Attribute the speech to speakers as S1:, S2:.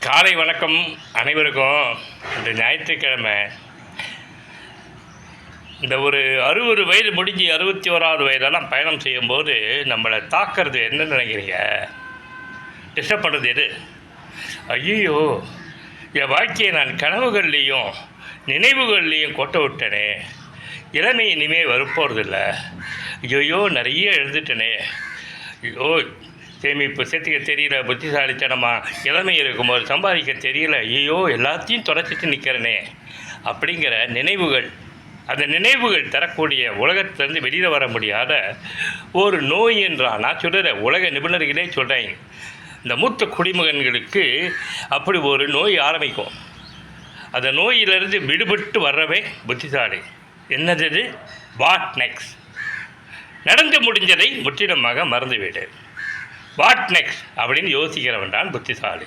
S1: காலை வணக்கம் அனைவருக்கும். இந்த ஞாயிற்றுக்கிழமை இந்த ஒரு 60 வயது முடிஞ்சு 61வது வயதெல்லாம் பயணம் செய்யும்போது நம்மளை தாக்கிறது என்ன நினைக்கிறீங்க? டிஸ்டர்ப் பண்ணுறது எது? ஐயோ, என் வாழ்க்கையை நான் கனவுகள்லேயும் நினைவுகள்லேயும் கொட்ட விட்டனே, இளமை இனிமேல் வரப்போகிறதில்ல, ஐயோ நிறைய எழுந்துட்டனே, ஐயோ சேமிப்பு சேர்த்துக்க தெரியல, புத்திசாலித்தனமாக இளமை இருக்கும்போது சம்பாதிக்க தெரியல, ஐயோ எல்லாத்தையும் தொலைச்சிட்டு நிற்கிறனே அப்படிங்கிற நினைவுகள். அந்த நினைவுகள் தரக்கூடிய உலகத்திலேருந்து வெளியில் வர முடியாத ஒரு நோய் என்றால் நான் சொல்கிற உலக நிபுணர்களே சொல்கிறேன். இந்த மூத்த குடிமகன்களுக்கு அப்படி ஒரு நோய் ஆரம்பிக்கும். அந்த நோயிலிருந்து விடுபட்டு வர்றவே புத்திசாலி. என்னது? What next? நடந்து முடிஞ்சதை முற்றிலுமாக மறந்துவிடு. வாட் நெக்ஸ்ட் அப்படின்னு யோசிக்கிறவன் தான் புத்திசாலி.